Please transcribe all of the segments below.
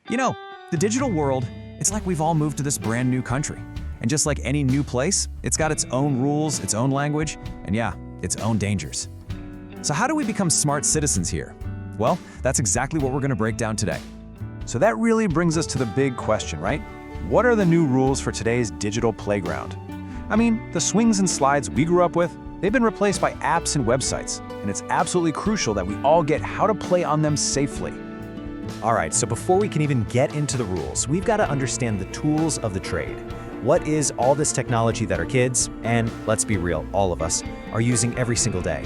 You know, the digital world, it's like we've all moved to this brand new country. And just like any new place, it's got its own rules, its own language, and yeah, its own dangers. So how do we become smart citizens here? Well, that's exactly what we're going to break down today. So that really brings us to the big question, right? What are the new rules for today's digital playground? I mean, the swings and slides we grew up with, they've been replaced by apps and websites, and it's absolutely crucial that we all get how to play on them safely. All right, so before we can even get into the rules, we've got to understand the tools of the trade. What is all this technology that our kids, and let's be real, all of us, are using every single day?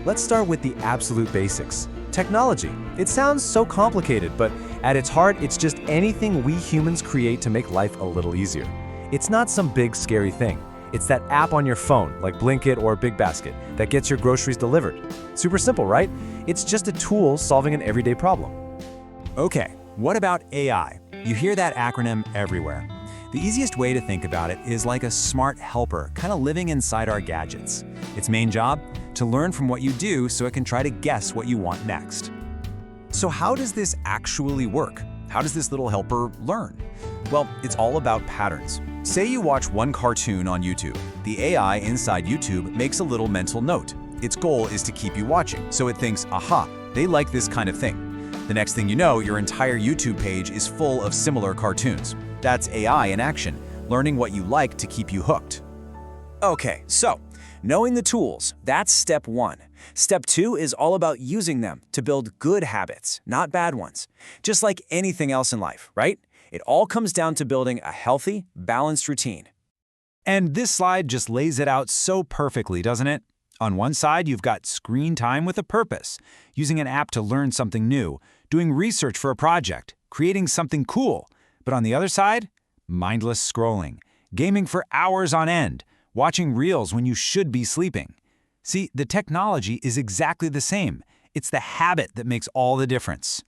Let's start with the absolute basics. Technology. It sounds so complicated, but at its heart, it's just anything we humans create to make life a little easier. It's not some big, scary thing. It's that app on your phone, like Blinkit or Big Basket, that gets your groceries delivered. Super simple, right? It's just a tool solving an everyday problem. Okay, what about AI? You hear that acronym everywhere. The easiest way to think about it is like a smart helper, kind of living inside our gadgets. Its main job? To learn from what you do so it can try to guess what you want next. So how does this actually work? How does this little helper learn? Well, it's all about patterns. Say you watch one cartoon on YouTube. The AI inside YouTube makes a little mental note. Its goal is to keep you watching, so it thinks, aha, they like this kind of thing. The next thing you know, your entire YouTube page is full of similar cartoons. That's AI in action, learning what you like to keep you hooked. Okay, so knowing the tools, that's step one. Step two is all about using them to build good habits, not bad ones. Just like anything else in life, right? It all comes down to building a healthy, balanced routine. And this slide just lays it out so perfectly, doesn't it? On one side, you've got screen time with a purpose, using an app to learn something new, doing research for a project, creating something cool. But on the other side, mindless scrolling, gaming for hours on end, watching reels when you should be sleeping. See, the technology is exactly the same. It's the habit that makes all the difference.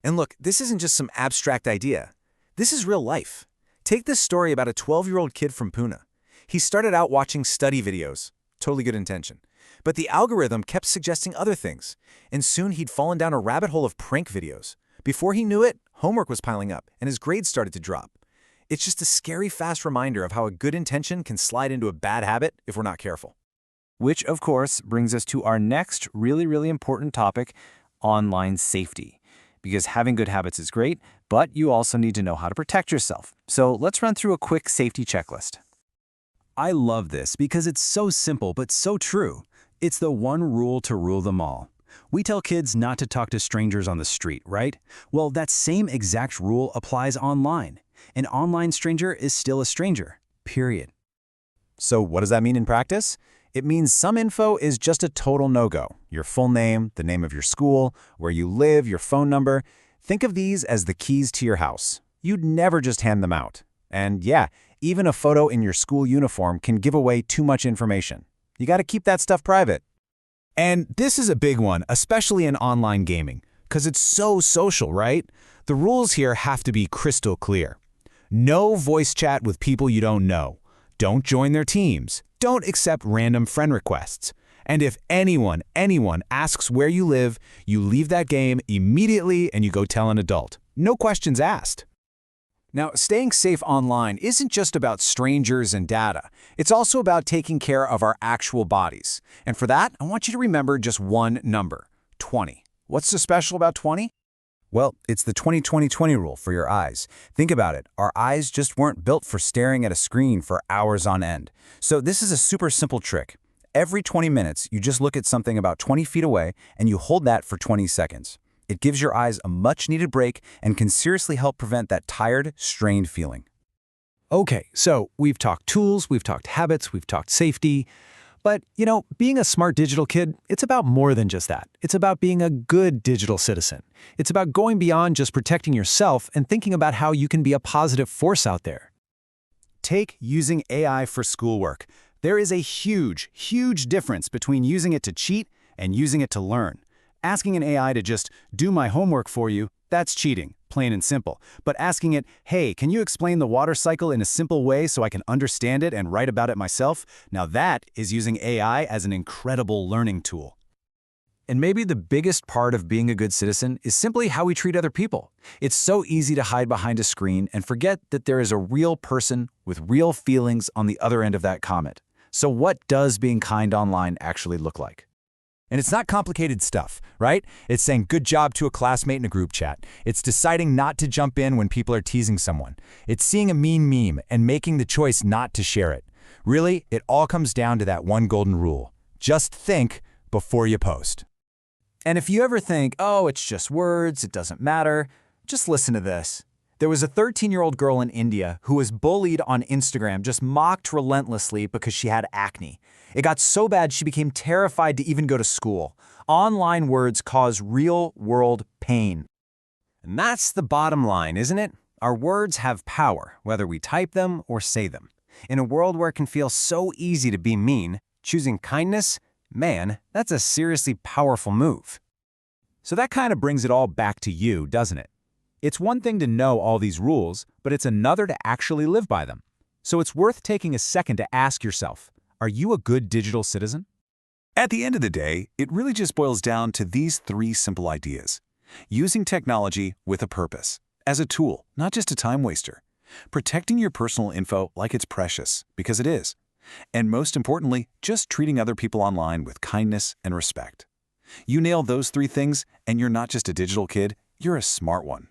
And look, this isn't just some abstract idea. This is real life. Take this story about a 12-year-old kid from Pune. He started out watching study videos. Totally good intention. But the algorithm kept suggesting other things, and soon he'd fallen down a rabbit hole of prank videos. Before he knew it, homework was piling up, and his grades started to drop. It's just a scary fast reminder of how a good intention can slide into a bad habit if we're not careful. Which, of course, brings us to our next really important topic, online safety. Because having good habits is great, but you also need to know how to protect yourself. So let's run through a quick safety checklist. I love this because it's so simple but so true. It's the one rule to rule them all. We tell kids not to talk to strangers on the street, right? Well, that same exact rule applies online. An online stranger is still a stranger, period. So what does that mean in practice? It means some info is just a total no-go. Your full name, the name of your school, where you live, your phone number. Think of these as the keys to your house. You'd never just hand them out. And yeah, even a photo in your school uniform can give away too much information. You got to keep that stuff private. And this is a big one, especially in online gaming, because it's so social, right? The rules here have to be crystal clear. No voice chat with people you don't know. Don't join their teams. Don't accept random friend requests. And if anyone asks where you live, you leave that game immediately and you go tell an adult. No questions asked. Now, staying safe online isn't just about strangers and data. It's also about taking care of our actual bodies. And for that, I want you to remember just one number, 20. What's so special about 20? Well, it's the 20-20-20 rule for your eyes. Think about it. Our eyes just weren't built for staring at a screen for hours on end. So this is a super simple trick. Every 20 minutes, you just look at something about 20 feet away and you hold that for 20 seconds. It gives your eyes a much-needed break and can seriously help prevent that tired, strained feeling. Okay, so we've talked tools, we've talked habits, we've talked safety. But, being a smart digital kid, it's about more than just that. It's about being a good digital citizen. It's about going beyond just protecting yourself and thinking about how you can be a positive force out there. Take using AI for schoolwork. There is a huge difference between using it to cheat and using it to learn. Asking an AI to just do my homework for you, that's cheating, plain and simple. But asking it, hey, can you explain the water cycle in a simple way so I can understand it and write about it myself? Now that is using AI as an incredible learning tool. And maybe the biggest part of being a good citizen is simply how we treat other people. It's so easy to hide behind a screen and forget that there is a real person with real feelings on the other end of that comment. So what does being kind online actually look like? And it's not complicated stuff, right? It's saying good job to a classmate in a group chat. It's deciding not to jump in when people are teasing someone. It's seeing a mean meme and making the choice not to share it. Really, it all comes down to that one golden rule. Just think before you post. And if you ever think, oh, it's just words, it doesn't matter, just listen to this. There was a 13-year-old girl in India who was bullied on Instagram, just mocked relentlessly because she had acne. It got so bad she became terrified to even go to school. Online words cause real-world pain. And that's the bottom line, isn't it? Our words have power, whether we type them or say them. In a world where it can feel so easy to be mean, choosing kindness, man, that's a seriously powerful move. So that kind of brings it all back to you, doesn't it? It's one thing to know all these rules, but it's another to actually live by them. So it's worth taking a second to ask yourself, are you a good digital citizen? At the end of the day, it really just boils down to these 3 simple ideas. Using technology with a purpose, as a tool, not just a time waster. Protecting your personal info like it's precious, because it is. And most importantly, just treating other people online with kindness and respect. You nail those 3 things, and you're not just a digital kid, you're a smart one.